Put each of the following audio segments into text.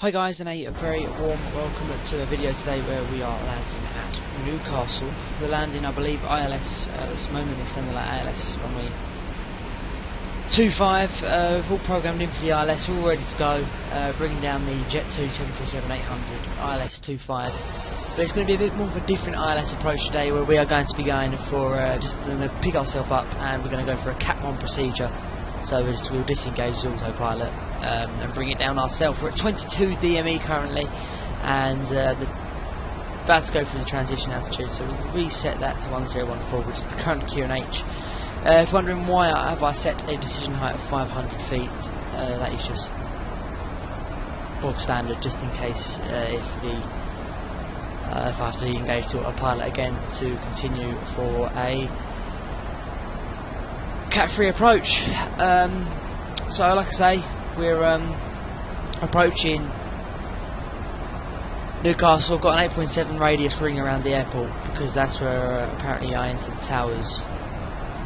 Hi guys, and a very warm welcome to a video today where we are landing at Newcastle. We're landing, I believe, ILS, at this moment they send like ILS runway 25, we've all programmed in for the ILS, all ready to go, bringing down the Jet 2 737-800 ILS 25. But it's going to be a bit more of a different ILS approach today, where we are going to be going for, just going to pick ourselves up and we're going to go for a Cat 1 procedure. So we'll disengage the autopilot and bring it down ourselves. We're at 22 DME currently, and about to go through the transition altitude, so we'll reset that to 1014, which is the current QNH. If you're wondering why have I set a decision height of 500 feet, that is just bog standard, just in case if I have to engage the autopilot again to continue for a Cat 3 approach. So like I say, we're approaching Newcastle. Got an 8.7 radius ring around the airport because that's where apparently I entered the tower's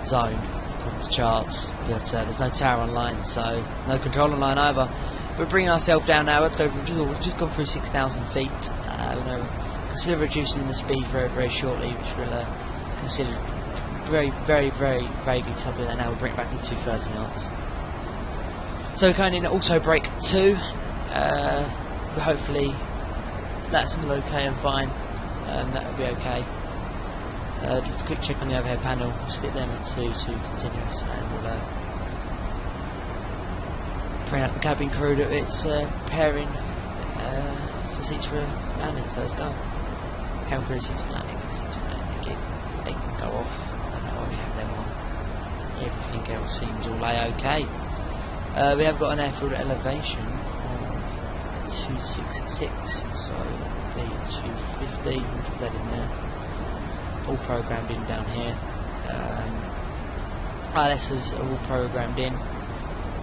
zone according to charts, but there's no tower online, so no control online either. We're bringing ourselves down now. Let's go. We've just gone through 6,000 feet. We're going to consider reducing the speed very, very shortly, which we'll consider very vaguely something that now we'll bring it back to 230 knots. So we're going in auto brake 2, but hopefully that's all okay and fine, that will be okay. Just a quick check on the overhead panel, we'll stick them at 2 to continuous, and we'll bring out the cabin crew that it's preparing the seats for landing, so let's go. Cabin crew seats for landing, they can go off. Everything else seems all okay. We have got an airfield elevation of 266, so that'll be 250. We'll put that in there. All programmed in down here. ILS is all programmed in.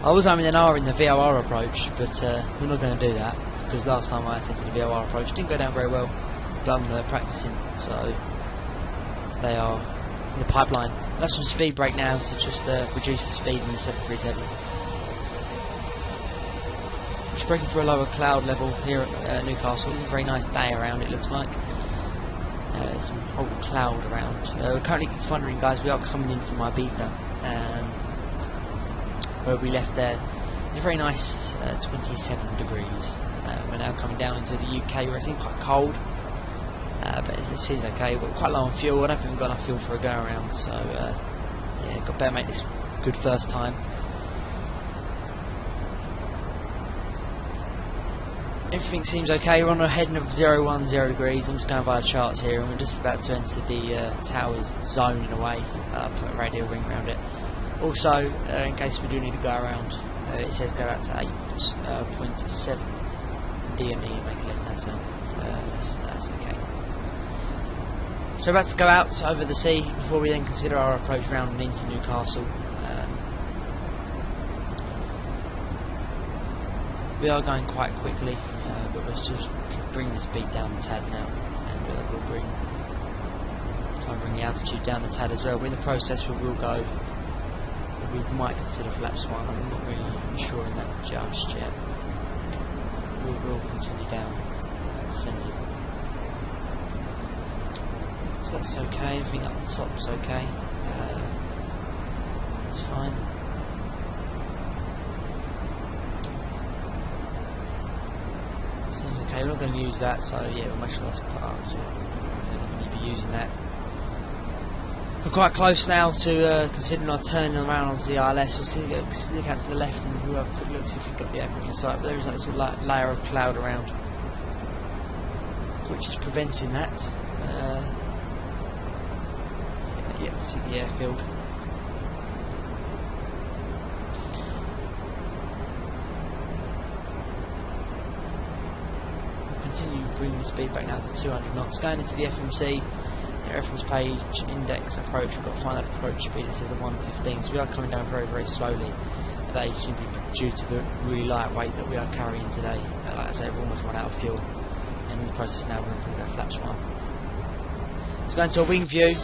I was aiming an R in the VRYR approach, but we're not going to do that because last time I attempted the VRYR approach it didn't go down very well. But I'm practicing, so they are in the pipeline. We'll have some speed brake now to just reduce the speed in the 737. Just breaking through a lower cloud level here at Newcastle. It's a very nice day around, it looks like. Some whole cloud around. We're currently wondering, guys, we are coming in from Ibiza, where we left there. It's a very nice 27 degrees. We're now coming down into the UK where it seems quite cold. But it seems okay. We've got quite low on fuel. I don't think we've got enough fuel for a go around, so yeah, got better make this good first time. Everything seems okay. We're on a heading of 010 degrees. I'm just going via charts here, and we're just about to enter the tower's zone in a way. Put a radio ring around it. Also, in case we do need to go around, it says go out to 8.7 DME and make a left-hand turn. That's okay. So we're about to go out over the sea before we then consider our approach round and into Newcastle. We are going quite quickly, but we'll just bring the speed down the tad now, and we'll try and bring the altitude down the tad as well. But in the process we will go, we might consider flaps 1, I'm not really sure on that just yet. We will continue down, descending. So that's okay, everything up the top is okay, it's fine. Seems okay, we're not going to use that, so yeah, we'll make sure that's parked. We're not going to be using that. We're quite close now to considering our turning around onto the ILS. We'll see, look out to the left and we'll have a quick look see if we've got the airport in sight, but there is like this little layer of cloud around which is preventing that. Yeah, let's see the airfield. We'll continue bringing the speed back now to 200 knots. Going into the FMC, reference page, index approach, we've got to find that approach speed, it says at 115, so we are coming down very slowly today, simply due to the really light weight that we are carrying today. Like I say, we've almost run out of fuel, and in the process now we're going to bring that flaps 1. So going to a wing view,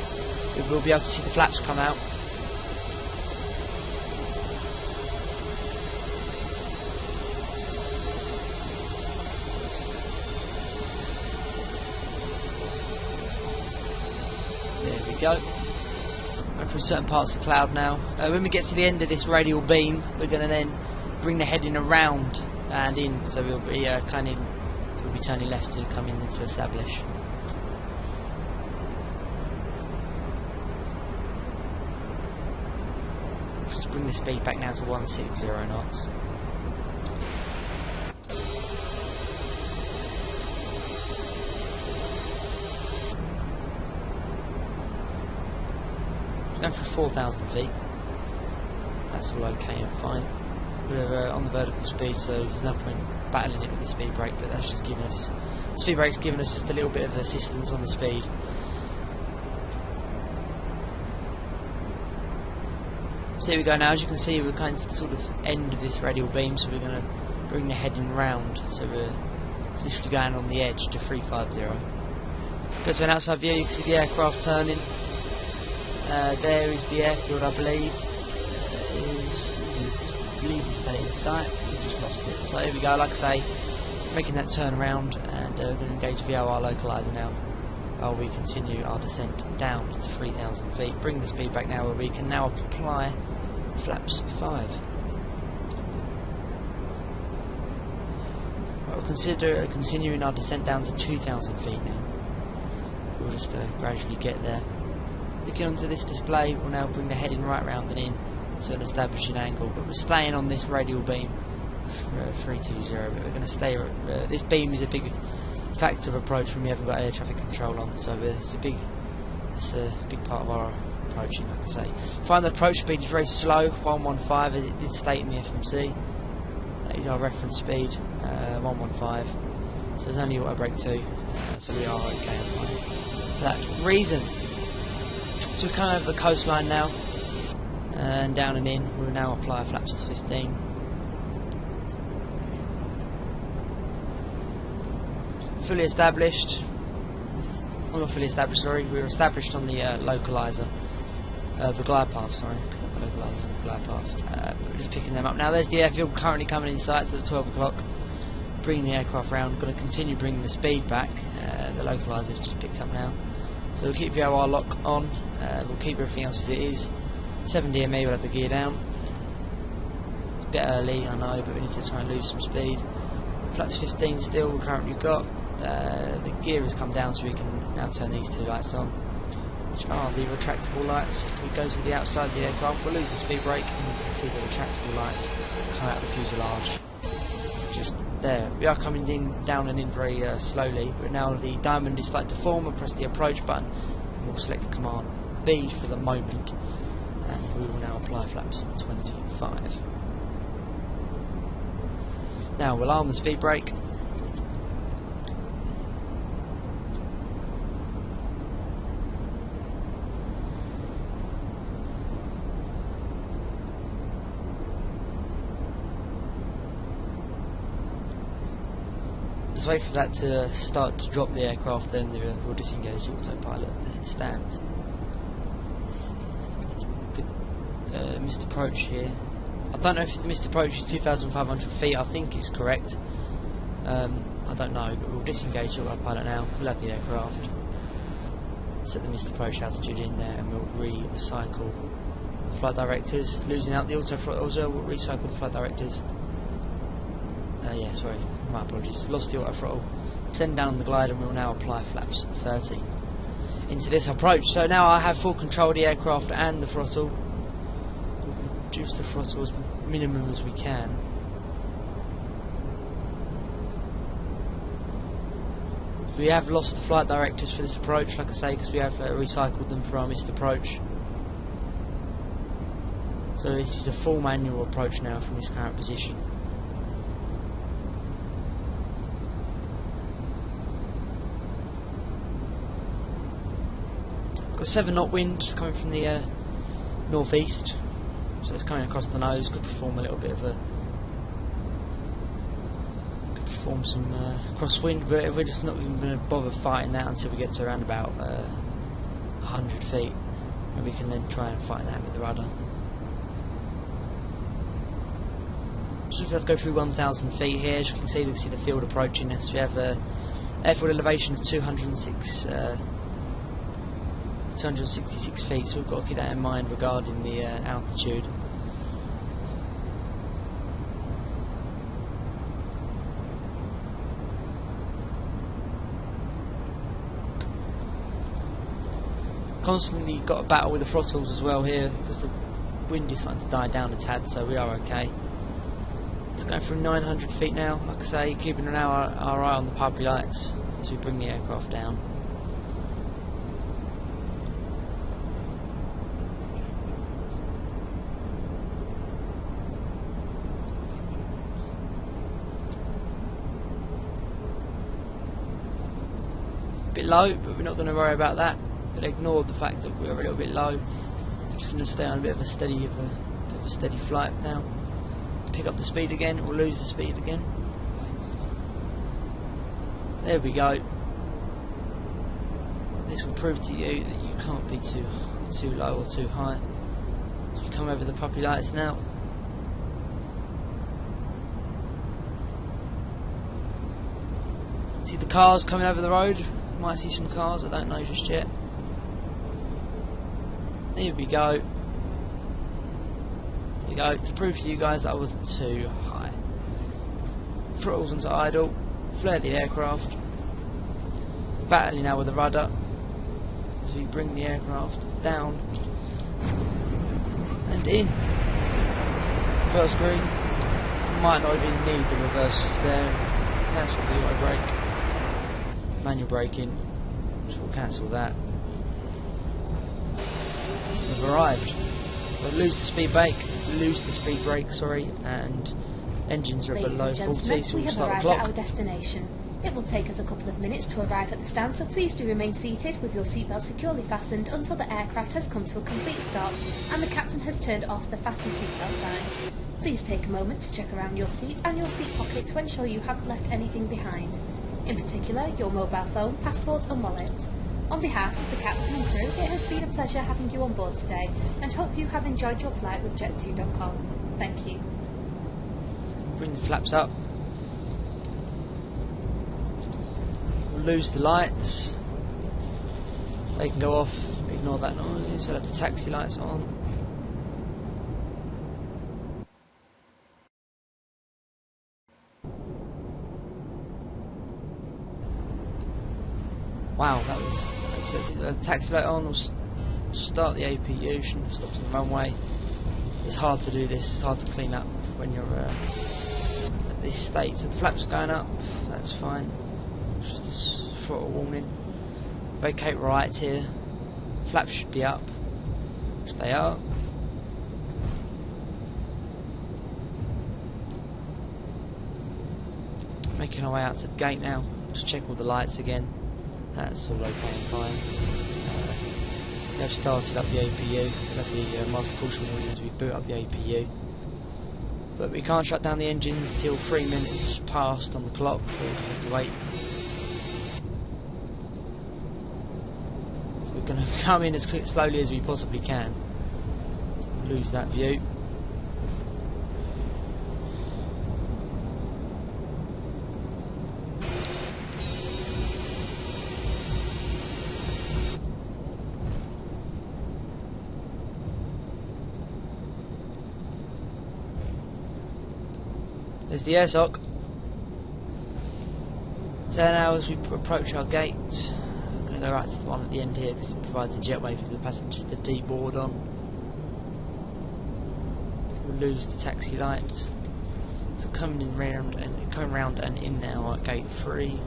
we will be able to see the flaps come out. go. Going through certain parts of the cloud now. When we get to the end of this radial beam, we're going to then bring the heading around and in, so we'll be we'll be turning left to come in and to establish. Just bring the speed back now to 160 knots. Going for 4,000 feet. That's all okay and fine. We're on the vertical speed, so there's no point battling it with the speed brake, but that's just giving us, the speed brake's giving us just a little bit of assistance on the speed. So here we go now. As you can see, we're kind of the sort of end of this radial beam, so we're going to bring the heading round, so we're literally going on the edge to 350. Go to an outside view, you can see the aircraft turning. There is the airfield, I believe. I believe it's staying in sight. We just lost it. So here we go, like I say, making that turn around, and we're going to engage VRYR localizer now while we continue our descent down to 3,000 feet. Bring the speed back now, where we can now apply flaps 5. Right, we'll consider continuing our descent down to 2,000 feet now. We'll just gradually get there. Looking onto this display, we'll now bring the heading right round and in to an establishing angle, but we're staying on this radial beam 320, but we're going to stay. This beam is a big factor of approach when we haven't got air traffic control on, so it's a big part of our approaching, like I say. Find the approach speed is very slow, 115, as it did state in the FMC. That is our reference speed, 115. So there's only auto brake 2, so we are okay on fine for that reason. So we're kind of the coastline now, and down and in. We'll now apply flaps 15. Fully established. Well, not fully established, sorry. We were established on the localizer, the glide path. Sorry, localizer, the glide path. We're just picking them up now. There's the airfield currently coming in sight at 12 o'clock. Bringing the aircraft round. Going to continue bringing the speed back. The localizer's just picked up now. So we'll keep VRYR lock on. We'll keep everything else as it is. 7 DME, we'll have the gear down. It's a bit early, I know, but we need to try and lose some speed. Flaps 15 still, we've currently got. The gear has come down, so we can now turn these 2 lights on, which are the retractable lights. If we go to the outside of the aircraft, we'll lose the speed brake, and you can see the retractable lights come out of the fuselage. Just there. We are coming in, down and in very slowly, but now the diamond is starting to form. We'll press the approach button, and we'll select the command B for the moment, and we will now apply flaps 25. Now we'll arm the speed brake. Just wait for that to start to drop the aircraft, then we'll disengage the autopilot stands. The missed approach here. I don't know if the missed approach is 2,500 feet. I think it's correct. I don't know, but we'll disengage the autopilot now. We'll have the aircraft. Set the missed approach altitude in there, and we'll recycle the flight directors. Losing out the auto throttle as well. We'll recycle the flight directors. Yeah, sorry, my apologies. Lost the auto throttle. Send down the glide, and we'll now apply flaps 30 into this approach. So now I have full control of the aircraft and the throttle. Reduce the throttle as minimum as we can. We have lost the flight directors for this approach, like I say, because we have recycled them for our missed approach. So this is a full manual approach now from this current position. Got 7 knot wind just coming from the northeast. So it's coming across the nose, could perform a little bit of some crosswind, but we're just not even going to bother fighting that until we get to around about 100 feet, and we can then try and fight that with the rudder. So we have to go through 1,000 feet here. As you can see, we can see the field approaching us. We have airfield elevation of 206 266 feet, so we've got to keep that in mind regarding the altitude. Constantly got a battle with the throttles as well here because the wind is starting to die down a tad, so we are okay. It's going through 900 feet now, like I say, keeping our eye on the public lights as we bring the aircraft down. A bit low, but we're not going to worry about that. But ignore the fact that we're a little bit low. Just going to stay on a bit of a steady flight now. Pick up the speed again, or lose the speed again. There we go. This will prove to you that you can't be too low or too high. You come over the puppy lights now. See the cars coming over the road? You might see some cars, I don't know just yet. There we go. There we go. To prove to you guys that I wasn't too high. Throttles onto idle. Flare the aircraft. Battling now with the rudder. So we bring the aircraft down and in. First green. Might not even need the reverse there. Cancel the auto brake. Manual braking. Which will cancel that. We've arrived. We'll lose the speed brake, sorry, and engines are below 40, so we'll start the clock. We have arrived at our destination. It will take us a couple of minutes to arrive at the stand, so please do remain seated with your seatbelt securely fastened until the aircraft has come to a complete stop and the captain has turned off the fasten seatbelt sign. Please take a moment to check around your seat and your seat pockets to ensure you haven't left anything behind. In particular, your mobile phone, passport and wallet. On behalf of the captain and crew, it has been a pleasure having you on board today and hope you have enjoyed your flight with jet2.com. Thank you. Bring the flaps up. We'll lose the lights. They can go off. Ignore that noise. So let the taxi lights on. Wow, that was. The taxi light on. We'll start the APU. Shouldn't have stopped on the runway. It's hard to do this. It's hard to clean up when you're at this state. So the flaps are going up. That's fine. It's just a throttle warning. Vacate right here. Flaps should be up. Which they are. Making our way out to the gate now. Just check all the lights again. That's all okay and fine. We have started up the APU. We have the master caution warning as we boot up the APU. But we can't shut down the engines till 3 minutes past on the clock, so we have to wait. So we're going to come in as slowly as we possibly can. Lose that view. There's the airsock. So now as we approach our gate, I'm going to go right to the one at the end here because it provides a jetway for the passengers to deboard on. We'll lose the taxi lights. So coming round and in now at gate 3.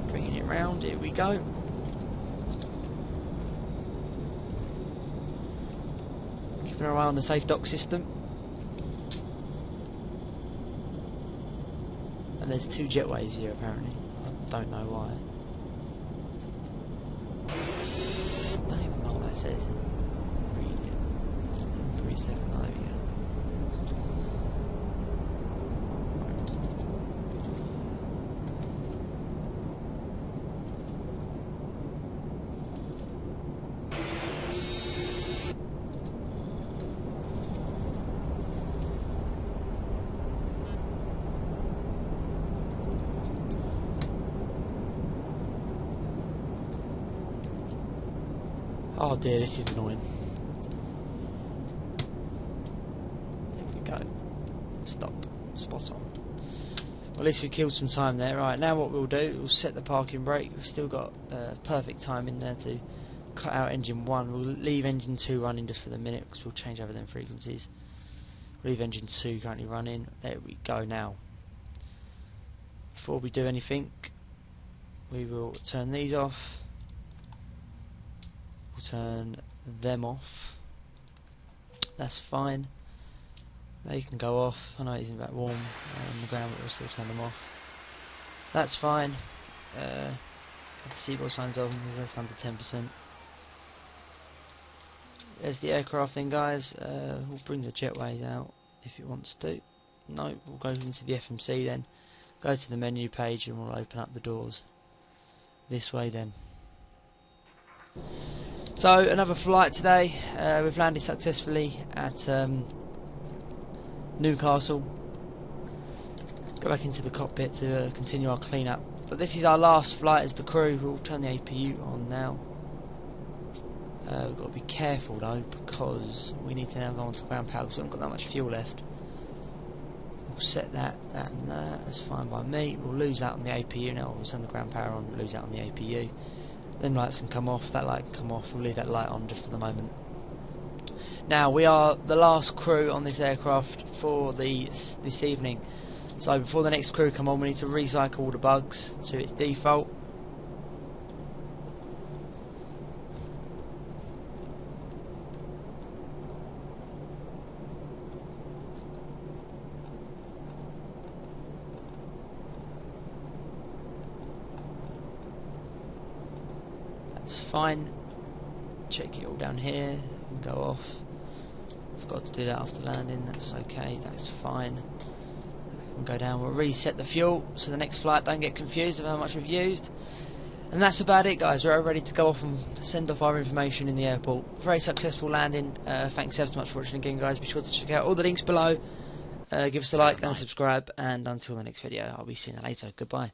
Bringing it round, here we go. Keeping our eye on the safe dock system. And there's 2 jetways here apparently. I don't know why. I don't even know what that says. Read it. 37, oh, there we go. Oh dear, this is annoying. There we go. Stop. Spot on. Well, at least we killed some time there. Right, now what we'll do, we'll set the parking brake. We've still got perfect time in there to cut out engine 1. We'll leave engine 2 running just for the minute because we'll change over them frequencies. Leave engine 2 currently running. There we go now. Before we do anything, we will turn these off. We'll turn them off. That's fine. They can go off. I know it isn't that warm on the ground, but we'll still turn them off. That's fine. The seatbelt signs on, that's under 10%. There's the aircraft thing, guys. We'll bring the jetways out if it wants to. No, we'll go into the FMC then. Go to the menu page and we'll open up the doors. This way then. So, another flight today. We've landed successfully at Newcastle. Go back into the cockpit to continue our cleanup. But this is our last flight as the crew. We'll turn the APU on now. We've got to be careful though, because we need to now go on to ground power because we haven't got that much fuel left. We'll set that and that. That's fine by me. We'll lose out on the APU now. We'll turn the ground power on, lose out on the APU. Them lights can come off. That light can come off. We'll leave that light on just for the moment. Now we are the last crew on this aircraft for this evening. So before the next crew come on, we need to recycle all the bugs to its default. That's fine. Check it all down here and go off. Forgot to do that after landing. That's okay. That's fine. We can go down. We'll reset the fuel so the next flight don't get confused of how much we've used. And that's about it, guys. We're ready to go off and send off our information in the airport. Very successful landing. Thanks ever so much for watching again, guys. Be sure to check out all the links below. Give us a like and a subscribe. And until the next video, I'll be seeing you later. Goodbye.